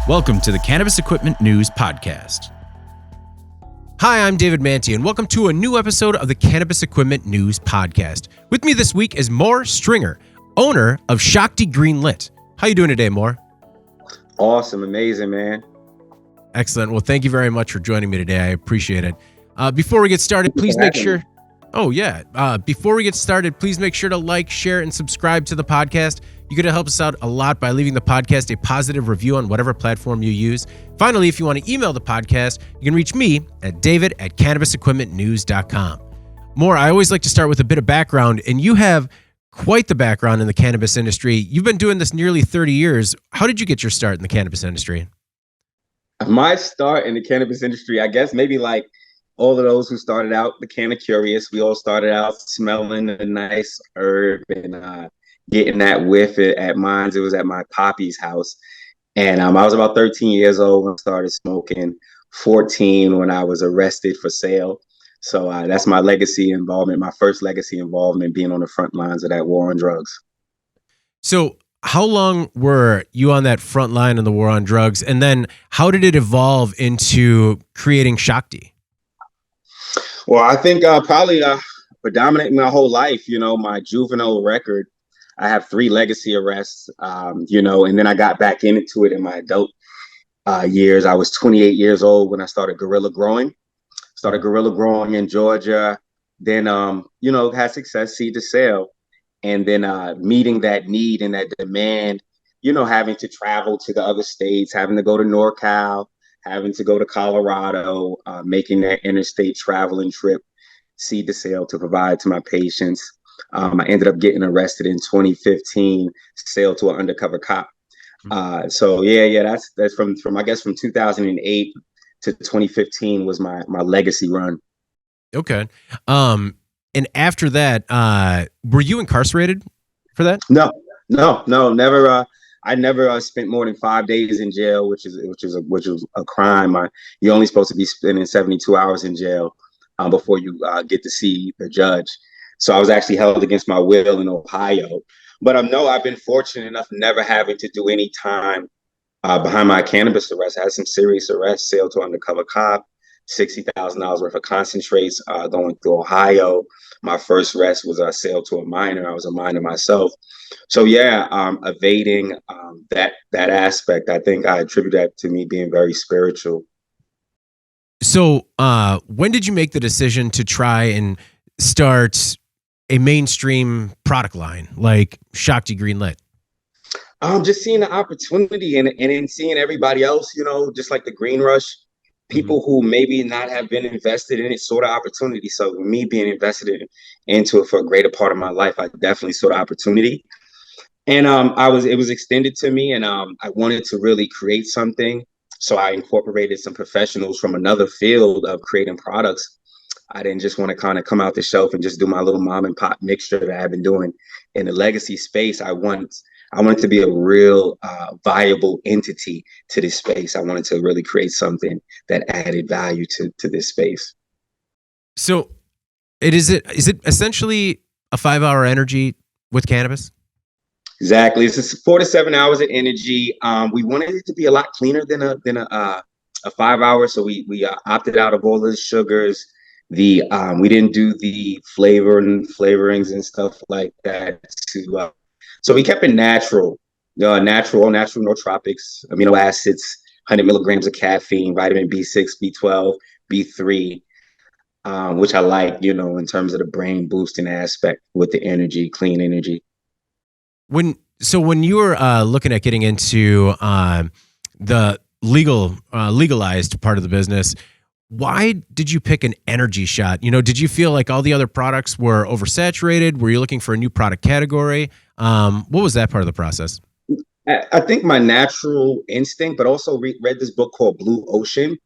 Welcome to the Cannabis Equipment News Podcast. Hi, I'm David Manti, and welcome to a new episode of the Cannabis Equipment News Podcast. With me this week is Maur Stringer, owner of Shakti Green Lit. How you doing today, Maur? Awesome. Amazing, man. Excellent. Well, thank you very much for joining me today. I appreciate it. Before we get started, please make sure... Before we get started, please make sure to like, share, and subscribe to the podcast. You could help us out a lot by leaving the podcast a positive review on whatever platform you use. Finally, if you want to email the podcast, you can reach me at david@cannabisequipmentnews.com. Maur, I always like to start with a bit of background, and you have quite the background in the cannabis industry. You've been doing this nearly 30 years. How did you get your start in the cannabis industry? My start in the cannabis industry, I guess maybe like all of those who started out the can of curious, we all started out smelling a nice herb and getting that whiff at mine. It was at my poppy's house. And I was about 13 years old when I started smoking, 14 when I was arrested for sale. So that's my legacy involvement, my first legacy involvement, being on the front lines of that war on drugs. So how long were you on that front line in the war on drugs? And then how did it evolve into creating Shakti? Well, I think probably predominantly my whole life, my juvenile record. I have 3 legacy arrests, and then I got back into it in my adult years. I was 28 years old when I started guerrilla growing. Started guerrilla growing in Georgia, then, had success, seed to sale. And then meeting that need and that demand, having to travel to the other states, having to go to NorCal, having to go to Colorado, making that interstate traveling trip, seed to sale to provide to my patients. I ended up getting arrested in 2015, sale to an undercover cop. That's from I guess from 2008 to 2015 was my legacy run. Okay. And after that, were you incarcerated for that? No, never. I never spent more than 5 days in jail, which was a crime. You're only supposed to be spending 72 hours in jail before you get to see the judge. So I was actually held against my will in Ohio. But I've been fortunate enough never having to do any time behind my cannabis arrest. I had some serious arrests, sale to undercover cop, $60,000 worth of concentrates going through Ohio. My first arrest was a sale to a minor. I was a minor myself. So evading that aspect, I think I attribute that to me being very spiritual. So when did you make the decision to try and start a mainstream product line like Shakti Green Lit? Just seeing the opportunity and in seeing everybody else, just like the green rush, people who maybe not have been invested in it saw the opportunity. So me being invested into it for a greater part of my life, I definitely saw the opportunity. And it was extended to me, and I wanted to really create something. So I incorporated some professionals from another field of creating products. I didn't just want to kind of come out the shelf and just do my little mom and pop mixture that I've been doing in the legacy space. I wanted to be a real viable entity to this space. I wanted to really create something that added value to this space. So is it essentially a 5-hour energy with cannabis? Exactly. It's just 4 to 7 hours of energy. We wanted it to be a lot cleaner than a 5 hour. So we opted out of all of the sugars. We didn't do the flavorings and stuff like that. So we kept it natural, no tropics, amino acids, 100 milligrams of caffeine, vitamin B6, B12, B3, which I like, in terms of the brain boosting aspect with the energy, clean energy. When you were looking at getting into the legalized part of the business, why did you pick an energy shot? Did you feel like all the other products were oversaturated? Were you looking for a new product category? What was that part of the process? I think my natural instinct, but also read this book called Blue Ocean.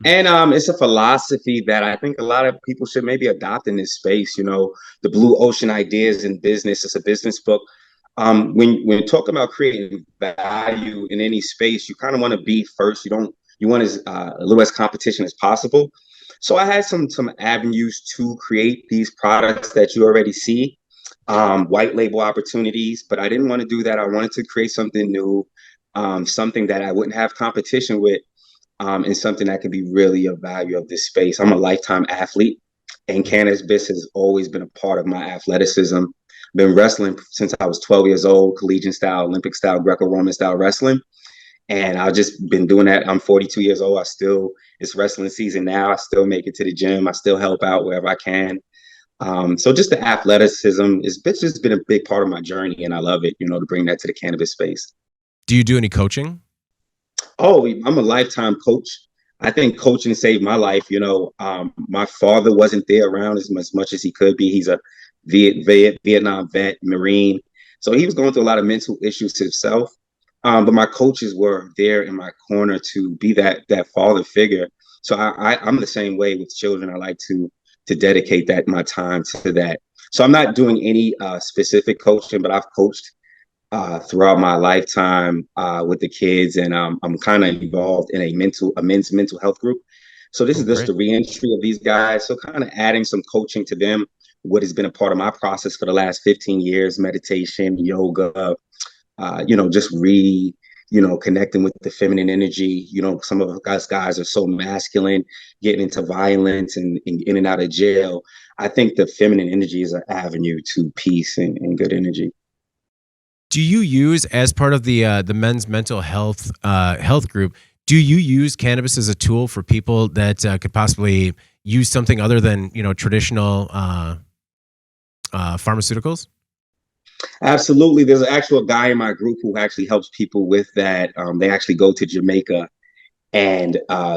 And it's a philosophy that I think a lot of people should maybe adopt in this space. The Blue Ocean ideas in business. It's a business book. When talking about creating value in any space, you kind of want to be first. You want a little as competition as possible. So I had some avenues to create these products that you already see, white label opportunities, but I didn't want to do that. I wanted to create something new, something that I wouldn't have competition with, and something that could be really of value of this space. I'm a lifetime athlete, and cannabis has always been a part of my athleticism. Been wrestling since I was 12 years old, collegiate style, Olympic style, Greco-Roman style wrestling. And I've just been doing that. I'm 42 years old. It's wrestling season now. I still make it to the gym. I still help out wherever I can. So just the athleticism it's just been a big part of my journey, and I love it, to bring that to the cannabis space. Do you do any coaching? Oh, I'm a lifetime coach. I think coaching saved my life. My father wasn't there around as much as he could be. He's a Vietnam vet, Marine. So he was going through a lot of mental issues himself. But my coaches were there in my corner to be that father figure. So I'm the same way with children. I like to dedicate my time to that. So I'm not doing any specific coaching, but I've coached throughout my lifetime with the kids, and I'm kind of involved in a men's mental health group. So this is just the reentry of these guys. So kind of adding some coaching to them, what has been a part of my process for the last 15 years, meditation, yoga, just connecting with the feminine energy. Some of us guys are so masculine, getting into violence and in and out of jail. I think the feminine energy is an avenue to peace and good energy. Do you use, as part of the men's mental health group, do you use cannabis as a tool for people that could possibly use something other than traditional pharmaceuticals? Absolutely. There's an actual guy in my group who actually helps people with that. They actually go to Jamaica, and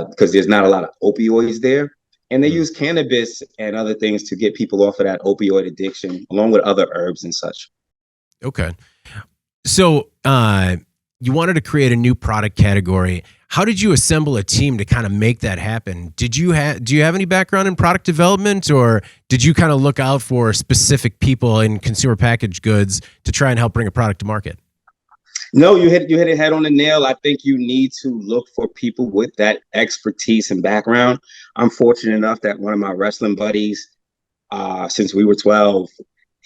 because there's not a lot of opioids there, and they use cannabis and other things to get people off of that opioid addiction, along with other herbs and such. Okay. So you wanted to create a new product category. How did you assemble a team to kind of make that happen? Do you have any background in product development, or did you kind of look out for specific people in consumer packaged goods to try and help bring a product to market? No, you hit it head on the nail. I think you need to look for people with that expertise and background. I'm fortunate enough that one of my wrestling buddies, since we were 12,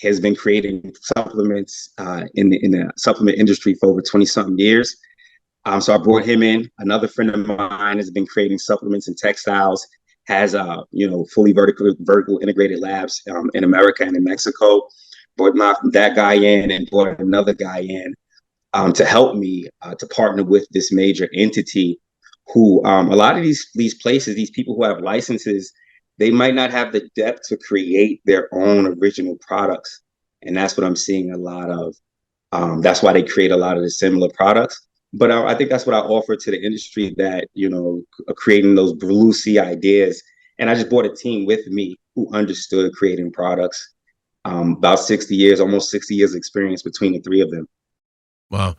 has been creating supplements in the supplement industry for over 20 something years. So I brought him in. Another friend of mine has been creating supplements and textiles, has fully vertical integrated labs in America and in Mexico. Brought that guy in and brought another guy in to help me to partner with this major entity who a lot of these places, these people who have licenses, they might not have the depth to create their own original products. And that's what I'm seeing a lot of. That's why they create a lot of the similar products. But I think that's what I offer to the industry, that, creating those blue sea ideas. And I just brought a team with me who understood creating products. About 60 years, almost 60 years experience between the three of them. Wow.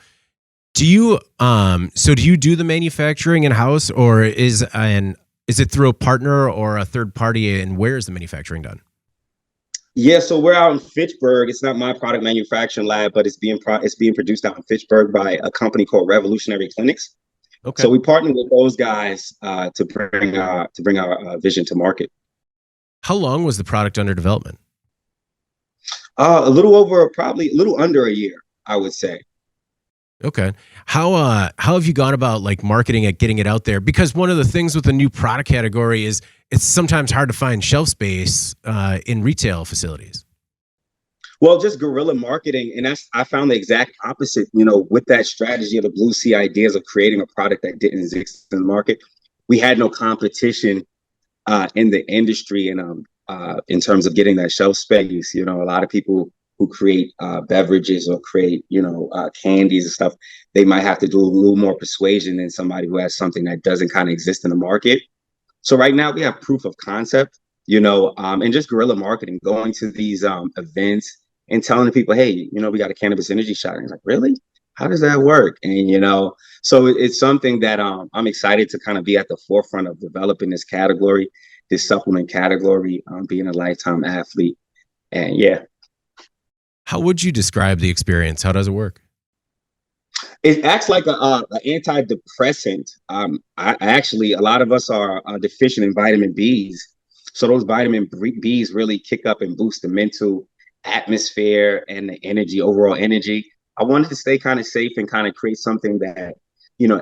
Do you do the manufacturing in-house, or is it through a partner or a third party, and where is the manufacturing done? Yeah, so we're out in Fitchburg. It's not my product manufacturing lab, but it's being produced out in Fitchburg by a company called Revolutionary Clinics. Okay. So we partner with those guys to bring our vision to market. How long was the product under development? A little under a year, I would say. Okay. How have you gone about marketing it, getting it out there? Because one of the things with a new product category is it's sometimes hard to find shelf space in retail facilities. Well, just guerrilla marketing, and I found the exact opposite. With that strategy of the blue sea ideas of creating a product that didn't exist in the market, we had no competition in the industry, and in terms of getting that shelf space. A lot of people who create beverages or create, candies and stuff, they might have to do a little more persuasion than somebody who has something that doesn't kind of exist in the market. So right now we have proof of concept, and just guerrilla marketing, going to these events and telling people, hey, we got a cannabis energy shot. And it's like, really? How does that work? And, so it's something that I'm excited to kind of be at the forefront of developing this category, this supplement category, being a lifetime athlete. And yeah. How would you describe the experience? How does it work? It acts like an antidepressant. A lot of us are deficient in vitamin Bs. So those vitamin Bs really kick up and boost the mental atmosphere and the energy, overall energy. I wanted to stay kind of safe and kind of create something that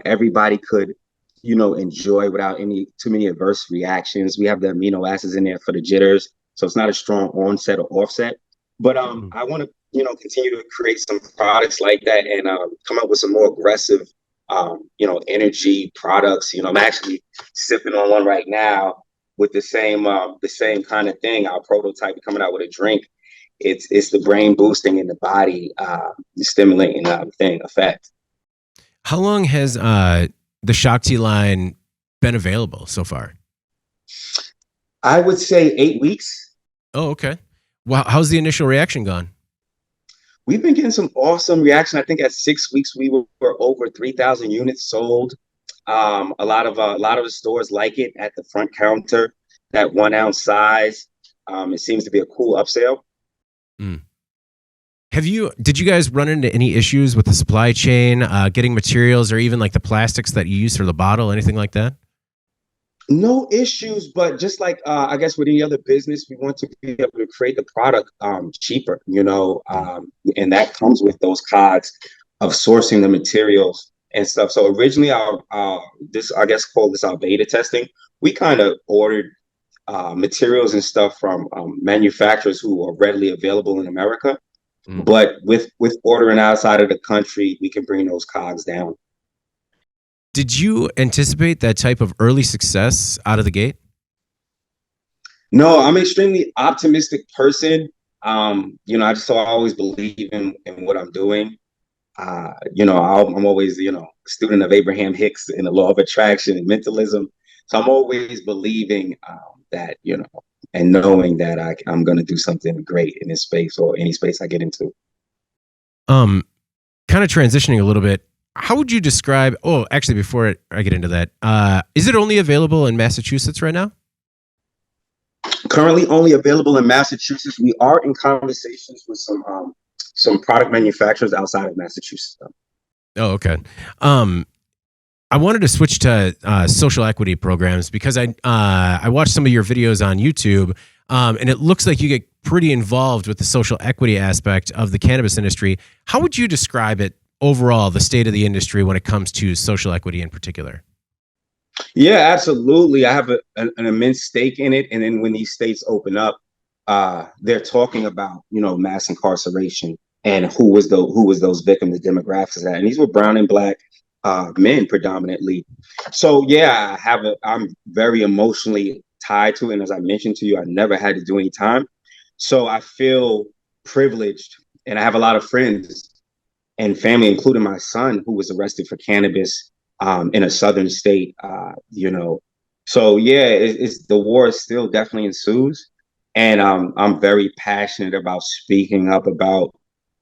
everybody could, enjoy without any too many adverse reactions. We have the amino acids in there for the jitters, so it's not a strong onset or offset. But I want to, continue to create some products like that and come up with some more aggressive, energy products. I'm actually sipping on one right now with the same kind of thing. Our prototype coming out with a drink. It's the brain boosting in the body, stimulating thing effect. How long has the Shakti line been available so far? I would say 8 weeks. Oh, okay. Well, how's the initial reaction gone? We've been getting some awesome reaction. I think at 6 weeks we were over 3,000 units sold. A lot of the stores like it at the front counter. That 1 ounce size. It seems to be a cool upsell. Mm. Did you guys run into any issues with the supply chain, getting materials, or even like the plastics that you use for the bottle, anything like that? No issues, but just like I guess with any other business, we want to be able to create the product cheaper, and that comes with those costs of sourcing the materials and stuff. So originally, our this I guess call this our beta testing. We kind of ordered materials and stuff from manufacturers who are readily available in America, but with ordering outside of the country, we can bring those cogs down. Did you anticipate that type of early success out of the gate? No, I'm an extremely optimistic person. I always believe in what I'm doing. I'm always, a student of Abraham Hicks and the law of attraction and mentalism. So I'm always believing that, and knowing that I'm going to do something great in this space or any space I get into. Kind of transitioning a little bit. How would you describe? Oh, actually, before I get into that, is it only available in Massachusetts right now? Currently, only available in Massachusetts. We are in conversations with some product manufacturers outside of Massachusetts. Oh, okay. I wanted to switch to social equity programs because I watched some of your videos on YouTube, and it looks like you get pretty involved with the social equity aspect of the cannabis industry. How would you describe it overall, the state of the industry when it comes to social equity in particular? Yeah, absolutely. I have an immense stake in it. And then when these states open up, they're talking about, mass incarceration and who was those victims, the demographics of that. And these were brown and black men predominantly. So yeah, I'm very emotionally tied to it. And as I mentioned to you, I never had to do any time. So I feel privileged, and I have a lot of friends and family, including my son, who was arrested for cannabis in a southern state. So yeah, it's the war still definitely ensues, and I'm very passionate about speaking up about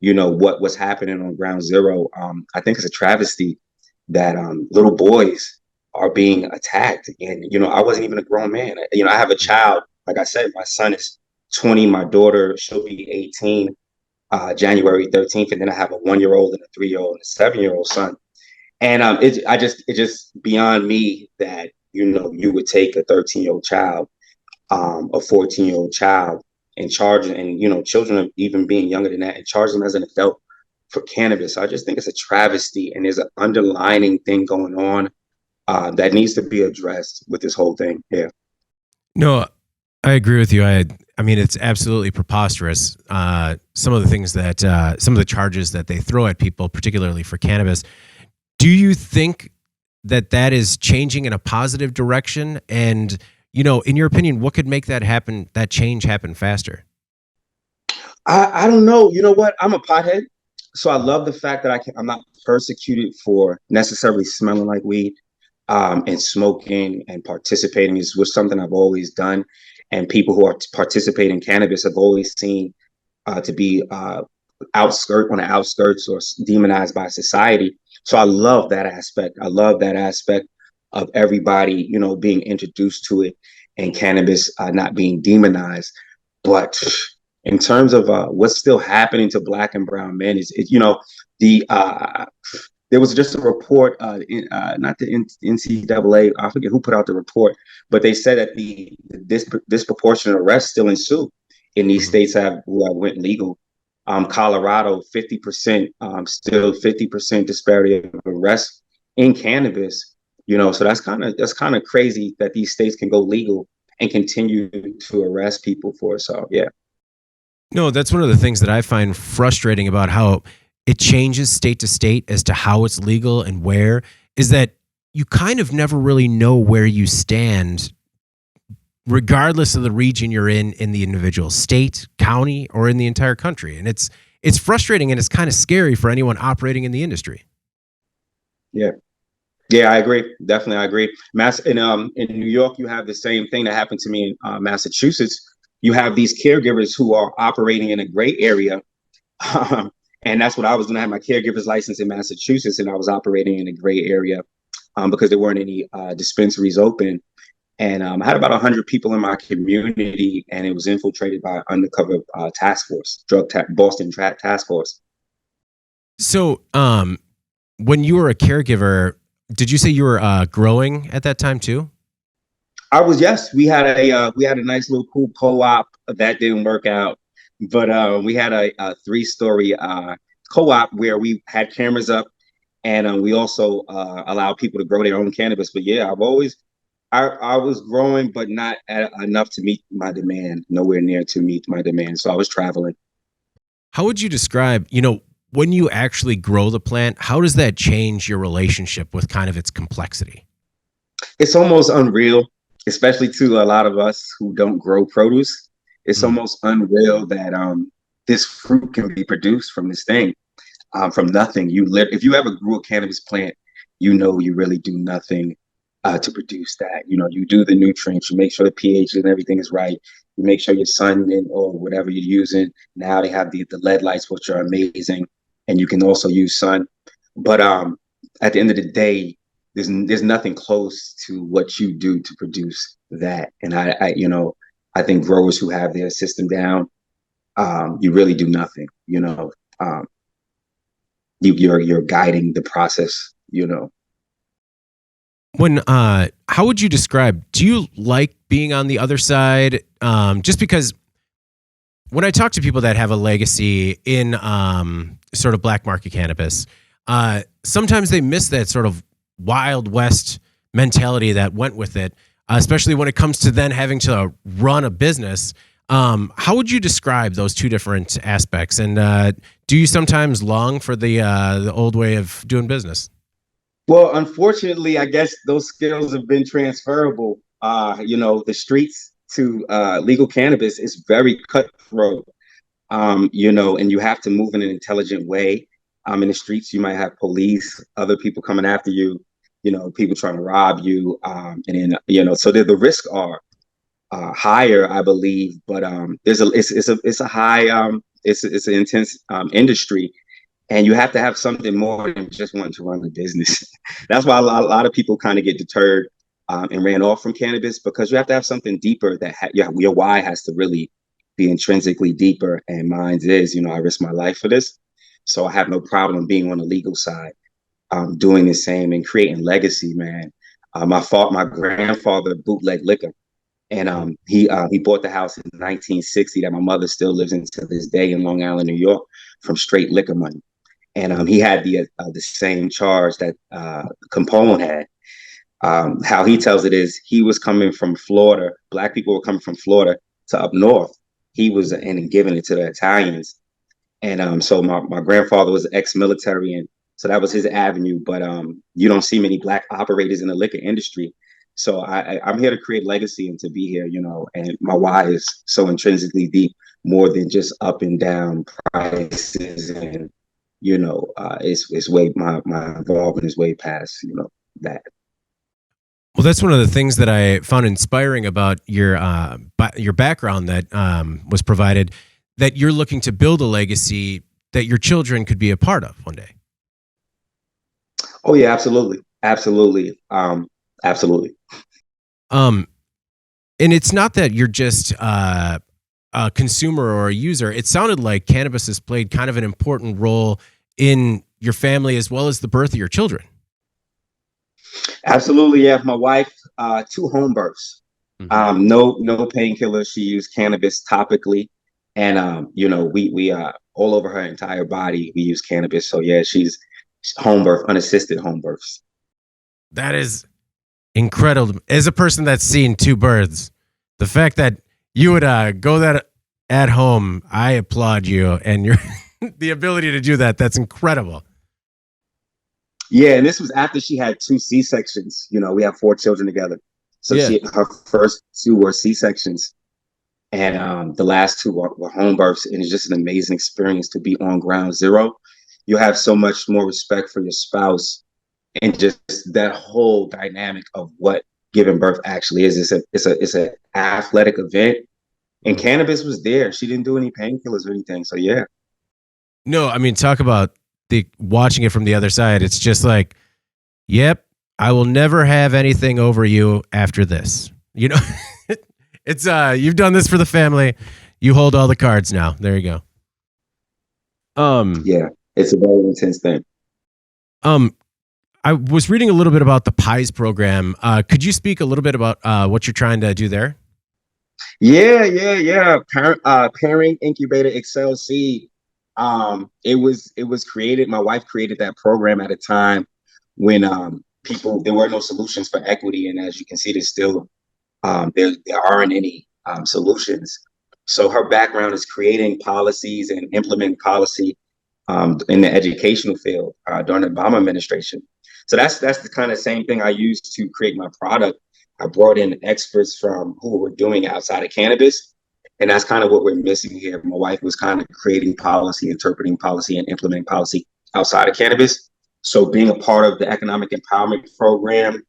what was happening on Ground Zero. I think it's a travesty that little boys are being attacked, and I wasn't even a grown man. I have a child. Like I said, my son is 20. My daughter, she'll be 18. January 13th, and then I have a 1-year-old and a 3-year-old and a 7-year-old son. And it's just beyond me that you would take a 13-year-old child, a 14-year-old child, and charge, and children of even being younger than that, and charge them as an adult for cannabis. So I just think it's a travesty, and there's an underlining thing going on that needs to be addressed with this whole thing. Yeah. No, I agree with you. I mean, it's absolutely preposterous. Some of the things that, some of the charges that they throw at people, particularly for cannabis. Do you think that is changing in a positive direction? And, in your opinion, what could make that happen, that change happen faster? I don't know. You know what? I'm a pothead. So I love the fact that I'm not persecuted for necessarily smelling like weed, and smoking and participating was something I've always done. And people who are participating in cannabis have always seen to be on the outskirts or demonized by society. So I love that aspect. I love that aspect of everybody, being introduced to it, and cannabis not being demonized. But in terms of what's still happening to black and brown men the there was just a report, not the NCAA, I forget who put out the report, but they said that this disproportionate arrests still ensue in these states who have went legal. Colorado, 50%, still 50% disparity of arrests in cannabis, you know. So that's kind of crazy that these states can go legal and continue to arrest people for it. So yeah. No, that's one of the things that I find frustrating about how it changes state to state as to how it's legal and where, is that you kind of never really know where you stand, regardless of the region you're in the individual state, county, or in the entire country. And it's frustrating, and it's kind of scary for anyone operating in the industry. Yeah. Yeah, I agree. Definitely, I agree. In New York, you have the same thing that happened to me in Massachusetts. You have these caregivers who are operating in a gray area, and that's what I was doing. I had my caregiver's license in Massachusetts, and I was operating in a gray area because there weren't any dispensaries open. And I had about 100 people in my community, and it was infiltrated by undercover task force, Boston task force. So, when you were a caregiver, did you say you were growing at that time too? Yes, we had a nice little cool co-op that didn't work out, but we had a three-story co-op where we had cameras up, and we also allowed people to grow their own cannabis. But yeah, I was growing, but not enough to meet my demand, nowhere near to meet my demand. So I was traveling. How would you describe, when you actually grow the plant, how does that change your relationship with kind of its complexity? It's almost unreal, especially to a lot of us who don't grow produce. It's Mm. almost unreal that this fruit can be produced from this thing, from nothing. If you ever grew a cannabis plant, you know you really do nothing to produce that. You know, you do the nutrients, you make sure the pH and everything is right. You make sure your sun or whatever you're using. Now they have the LED lights, which are amazing, and you can also use sun. But at the end of the day, there's nothing close to what you do to produce that. And I think growers who have their system down, you really do nothing. Um, you're guiding the process. How would you describe, do you like being on the other side? Just because when I talk to people that have a legacy in sort of black market cannabis, sometimes they miss that sort of Wild West mentality that went with it, especially when it comes to then having to run a business. How would you describe those two different aspects? And do you sometimes long for the old way of doing business? Well, unfortunately, I guess those skills have been transferable. The streets to legal cannabis is very cutthroat. And you have to move in an intelligent way. In the streets, you might have police, other people coming after you, people trying to rob you. And then, so the risks are higher, I believe, but it's a high, it's an intense industry, and you have to have something more than just wanting to run a business. That's why a lot of people kind of get deterred and ran off from cannabis, because you have to have something deeper that your why has to really be intrinsically deeper. And mine is, I risk my life for this, so I have no problem being on the legal side, doing the same and creating legacy, man. My grandfather bootleg liquor, and he bought the house in 1960 that my mother still lives in to this day in Long Island, New York, from straight liquor money. And he had the same charge that Capone had. How he tells it is, he was coming from Florida. Black people were coming from Florida to up north. He was and giving it to the Italians. And so my grandfather was ex-military, and so that was his avenue. But you don't see many black operators in the liquor industry. So I'm here to create legacy and to be here, and my why is so intrinsically deep, more than just up and down prices. And it's way, my involvement is way past that. Well, that's one of the things that I found inspiring about your background that was provided, that you're looking to build a legacy that your children could be a part of one day. Oh yeah, absolutely, absolutely, absolutely. Um, and it's not that you're just a consumer or a user. It sounded like cannabis has played kind of an important role in your family as well as the birth of your children. Absolutely, yeah. My wife, two home births. Mm-hmm. No painkillers. She used cannabis topically, and we all over her entire body we use cannabis. So yeah, she's home birth, unassisted home births. That is incredible. As a person that's seen two births, the fact that you would go that at home, I applaud you and your the ability to do that. That's incredible. Yeah, and this was after she had 2 C-sections. You know, we have 4 children together. So her first 2 were C-sections, and the last 2 were home births. And it's just an amazing experience to be on ground zero. You have so much more respect for your spouse, and just that whole dynamic of what giving birth actually is. It's an athletic event, and Cannabis was there. She didn't do any painkillers or anything. So yeah. No, I mean, talk about watching it from the other side. It's just like, yep, I will never have anything over you after this. You know, it's you've done this for the family. You hold all the cards now. There you go. Yeah, it's a very intense thing. I was reading a little bit about the PIES program. Could you speak a little bit about what you're trying to do there? Yeah. Pairing Incubator Excel Seed. It was created. My wife created that program at a time when there were no solutions for equity, and as you can see, there's still there aren't any solutions. So her background is creating policies and implementing policy in the educational field during the Obama administration. So that's the kind of same thing I used to create my product. I brought in experts from who were doing outside of cannabis. And that's kind of what we're missing here. My wife was kind of creating policy, interpreting policy, and implementing policy outside of cannabis. So being a part of the economic empowerment program,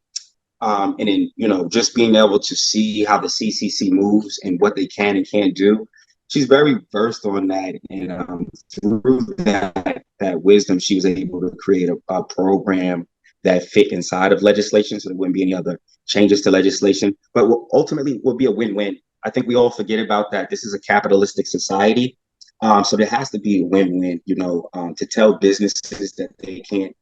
and then, just being able to see how the CCC moves and what they can and can't do. She's very versed on that. And through that wisdom, she was able to create a program that fit inside of legislation. So there wouldn't be any other changes to legislation, but ultimately will be a win-win. I think we all forget about that. This is a capitalistic society. So there has to be a win-win, to tell businesses that they can't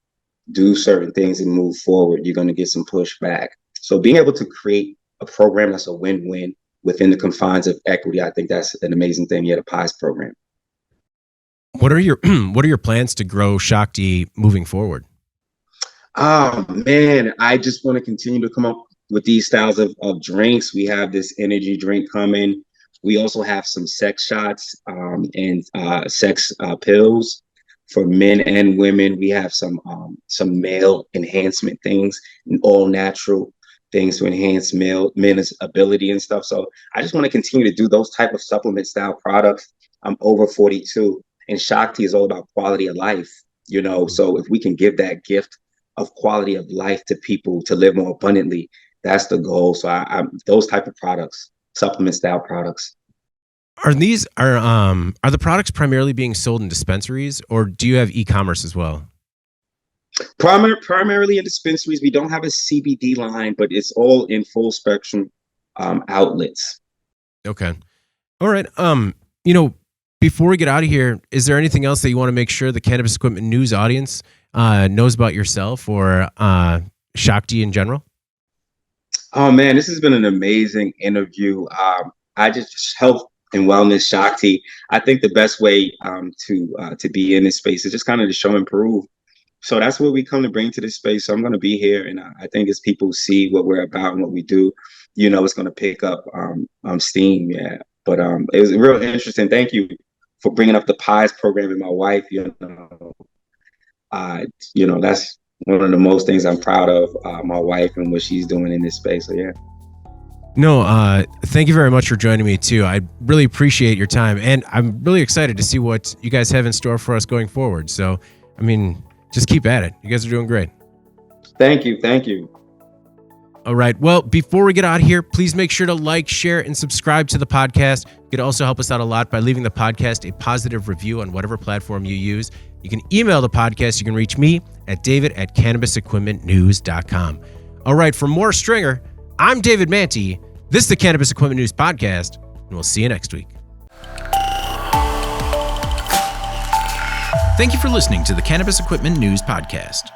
do certain things and move forward, you're going to get some pushback. So being able to create a program that's a win-win within the confines of equity, I think that's an amazing thing. You had a PIES program. What are your plans to grow Shakti moving forward? Oh man, I just want to continue to come up with these styles of drinks. We have this energy drink coming. We also have some sex shots and sex pills for men and women. We have some male enhancement things, all natural things to enhance men's ability and stuff. So I just want to continue to do those type of supplement style products. I'm over 42, and Shakti is all about quality of life. So if we can give that gift of quality of life to people to live more abundantly, that's the goal. So I those type of products, supplement style products. Are the products primarily being sold in dispensaries, or do you have e-commerce as well? Primarily in dispensaries. We don't have a CBD line, but it's all in full spectrum outlets. Okay. All right. Before we get out of here, is there anything else that you want to make sure the Cannabis Equipment News audience knows about yourself or Shakti in general? Oh man, this has been an amazing interview. I just health and wellness Shakti. I think the best way to be in this space is just kind of to show and prove. So that's what we come to bring to this space. So I'm going to be here, and I think as people see what we're about and what we do, it's going to pick up steam. Yeah, but it was real interesting. Thank you for bringing up the PIES program and my wife. That's one of the most things I'm proud of, my wife and what she's doing in this space. So yeah. No, thank you very much for joining me too. I really appreciate your time, and I'm really excited to see what you guys have in store for us going forward. So, just keep at it. You guys are doing great. Thank you. All right. Well, before we get out of here, please make sure to like, share, and subscribe to the podcast. You could also help us out a lot by leaving the podcast a positive review on whatever platform you use. You can email the podcast. You can reach me at david@cannabisequipmentnews.com. All right. For Maur Stringer, I'm David Manti. This is the Cannabis Equipment News Podcast, and we'll see you next week. Thank you for listening to the Cannabis Equipment News Podcast.